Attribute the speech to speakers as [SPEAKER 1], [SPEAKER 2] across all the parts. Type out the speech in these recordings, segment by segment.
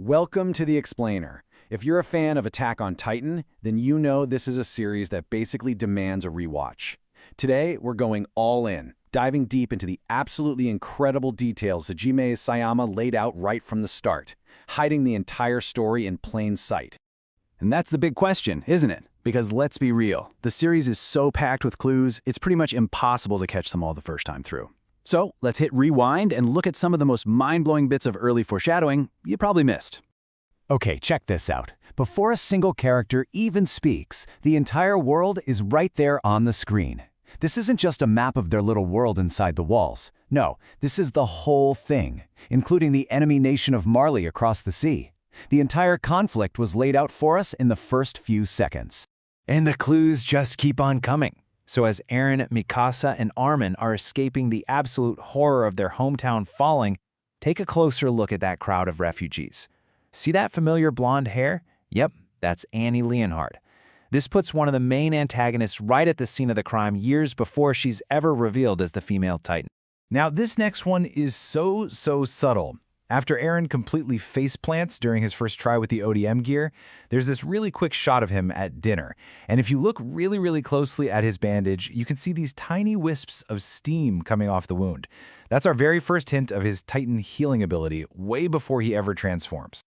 [SPEAKER 1] Welcome to The Explainer. If you're a fan of Attack on Titan, then you know this is a series that basically demands a rewatch. Today, we're going all in, diving deep into the absolutely incredible details Hajime Isayama laid out right from the start, hiding the entire story in plain sight.
[SPEAKER 2] And that's the big question, isn't it? Because let's be real, the series is so packed with clues, it's pretty much impossible to catch them all the first time through. So let's hit rewind and look at some of the most mind-blowing bits of early foreshadowing you probably missed.
[SPEAKER 3] Okay, check this out. Before a single character even speaks, the entire world is right there on the screen. This isn't just a map of their little world inside the walls. No, this is the whole thing, including the enemy nation of Marley across the sea. The entire conflict was laid out for us in the first few seconds.
[SPEAKER 4] And the clues just keep on coming. So as Eren, Mikasa, and Armin are escaping the absolute horror of their hometown falling, take a closer look at that crowd of refugees. See that familiar blonde hair? Yep, that's Annie Leonhard. This puts one of the main antagonists right at the scene of the crime years before she's ever revealed as the female Titan.
[SPEAKER 5] Now, this next one is so subtle. After Eren completely faceplants during his first try with the ODM gear, there's this really quick shot of him at dinner. And if you look really closely at his bandage, you can see these tiny wisps of steam coming off the wound. That's our very first hint of his Titan healing ability, way before he ever transforms.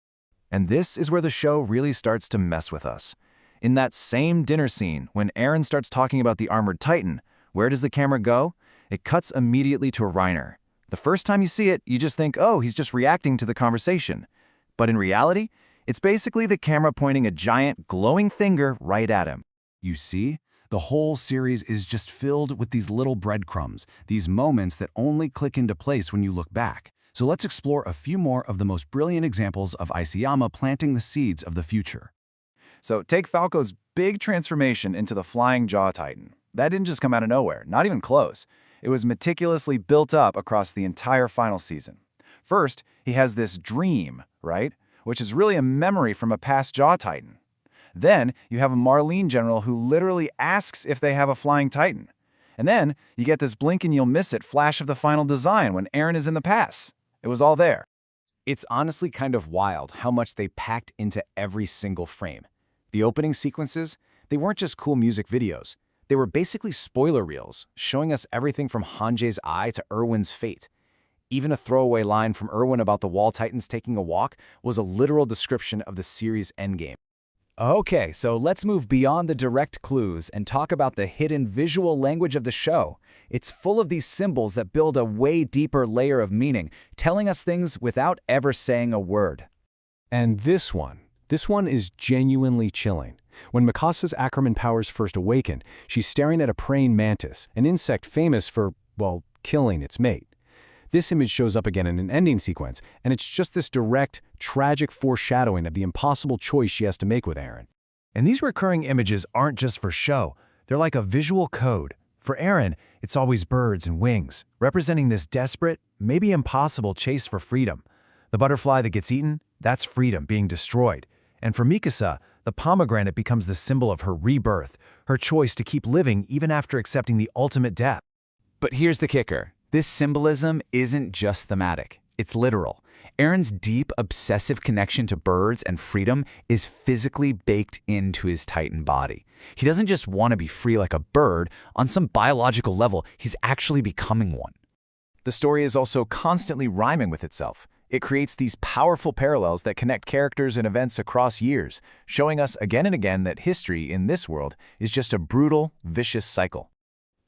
[SPEAKER 2] And this is where the show really starts to mess with us. In that same dinner scene, when Eren starts talking about the armored Titan, where does the camera go? It cuts immediately to Reiner. The first time you see it, you just think, oh, he's just reacting to the conversation. But in reality, it's basically the camera pointing a giant, glowing finger right at him.
[SPEAKER 3] You see? The whole series is just filled with these little breadcrumbs, these moments that only click into place when you look back. So let's explore a few more of the most brilliant examples of Isayama planting the seeds of the future.
[SPEAKER 5] So take Falco's big transformation into the Flying Jaw Titan. That didn't just come out of nowhere, not even close. It was meticulously built up across the entire final season. First, he has this dream, right? Which is really a memory from a past Jaw Titan. Then, you have a Marlene general who literally asks if they have a Flying Titan. And then, you get this blink and you'll miss it flash of the final design when Eren is in the pass. It was all there.
[SPEAKER 1] It's honestly kind of wild how much they packed into every single frame. The opening sequences, they weren't just cool music videos. They were basically spoiler reels, showing us everything from Hanje's eye to Erwin's fate. Even a throwaway line from Erwin about the Wall Titans taking a walk was a literal description of the series' endgame.
[SPEAKER 3] Okay, so let's move beyond the direct clues and talk about the hidden visual language of the show. It's full of these symbols that build a way deeper layer of meaning, telling us things without ever saying a word.
[SPEAKER 6] And this one is genuinely chilling. When Mikasa's Ackerman powers first awaken, she's staring at a praying mantis, an insect famous for, well, killing its mate. This image shows up again in an ending sequence, and it's just this direct, tragic foreshadowing of the impossible choice she has to make with Eren.
[SPEAKER 5] And these recurring images aren't just for show. They're like a visual code. For Eren, it's always birds and wings, representing this desperate, maybe impossible chase for freedom. The butterfly that gets eaten, that's freedom being destroyed. And for Mikasa, the pomegranate becomes the symbol of her rebirth, her choice to keep living even after accepting the ultimate death.
[SPEAKER 3] But here's the kicker. This symbolism isn't just thematic. It's literal. Eren's deep, obsessive connection to birds and freedom is physically baked into his Titan body. He doesn't just want to be free like a bird. On some biological level, he's actually becoming one.
[SPEAKER 1] The story is also constantly rhyming with itself. It creates these powerful parallels that connect characters and events across years, showing us again and again that history in this world is just a brutal, vicious cycle.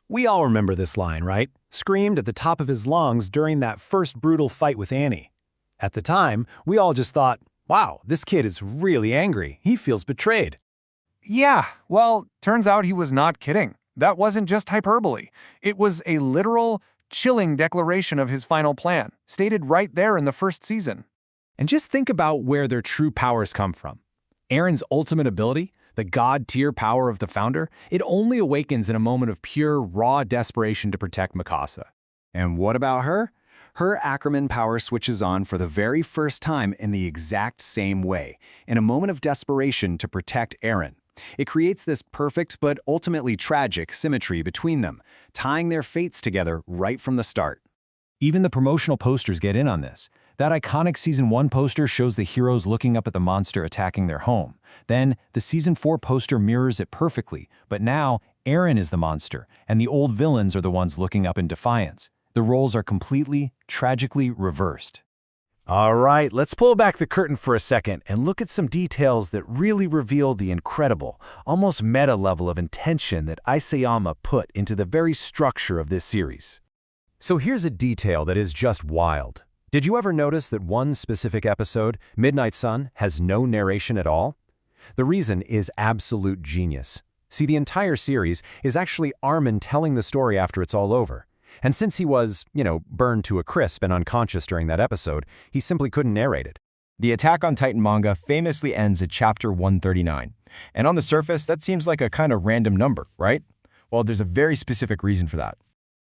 [SPEAKER 6] We all remember this line, right? Screamed at the top of his lungs during that first brutal fight with Annie. At the time, we all just thought, wow, this kid is really angry. He feels betrayed.
[SPEAKER 7] Yeah, well, turns out he was not kidding. That wasn't just hyperbole. It was a literal, chilling declaration of his final plan, stated right there in the first season.
[SPEAKER 6] And just think about where their true powers come from. Eren's ultimate ability, the god-tier power of the Founder, it only awakens in a moment of pure, raw desperation to protect Mikasa.
[SPEAKER 1] And what about her? Her Ackerman power switches on for the very first time in the exact same way, in a moment of desperation to protect Eren. It creates this perfect but ultimately tragic symmetry between them, tying their fates together right from the start.
[SPEAKER 6] Even the promotional posters get in on this.
[SPEAKER 2] That iconic Season 1 poster shows the heroes looking up at the monster attacking their home. Then, the Season 4 poster mirrors it perfectly, but now, Eren is the monster, and the old villains are the ones looking up in defiance. The roles are completely, tragically reversed.
[SPEAKER 3] All right, let's pull back the curtain for a second and look at some details that really reveal the incredible, almost meta level of intention that Isayama put into the very structure of this series. So here's a detail that is just wild. Did you ever notice that one specific episode, Midnight Sun, has no narration at all? The reason is absolute genius. See, the entire series is actually Armin telling the story after it's all over. And since he was, burned to a crisp and unconscious during that episode, he simply couldn't narrate it.
[SPEAKER 1] The Attack on Titan manga famously ends at chapter 139. And on the surface, that seems like a kind of random number, right? Well, there's a very specific reason for that.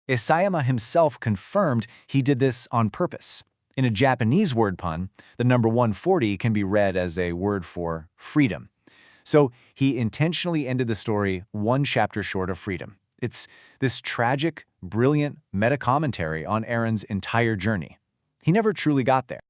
[SPEAKER 4] Isayama himself confirmed he did this on purpose. In a Japanese word pun, the number 140 can be read as a word for freedom. So he intentionally ended the story one chapter short of freedom. It's this tragic, brilliant meta-commentary on Eren's entire journey. He never truly got there.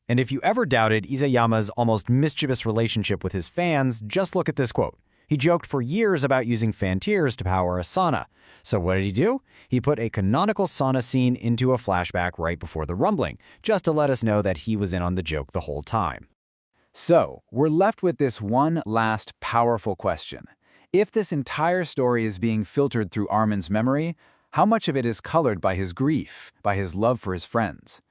[SPEAKER 1] And if you ever doubted Isayama's almost mischievous relationship with his fans, just look at this quote. He joked for years about using fan tears to power a sauna. So what did he do? He put a canonical sauna scene into a flashback right before the rumbling, just to let us know that he was in on the joke the whole time.
[SPEAKER 5] So, we're left with this one last powerful question. If this entire story is being filtered through Armin's memory, how much of it is colored by his grief, by his love for his friends?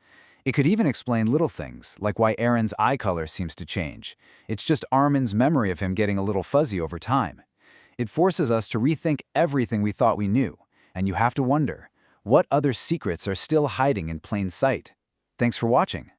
[SPEAKER 5] It could even explain little things, like why Eren's eye color seems to change. It's just Armin's memory of him getting a little fuzzy over time. It forces us to rethink everything we thought we knew, and you have to wonder, what other secrets are still hiding in plain sight? Thanks for watching.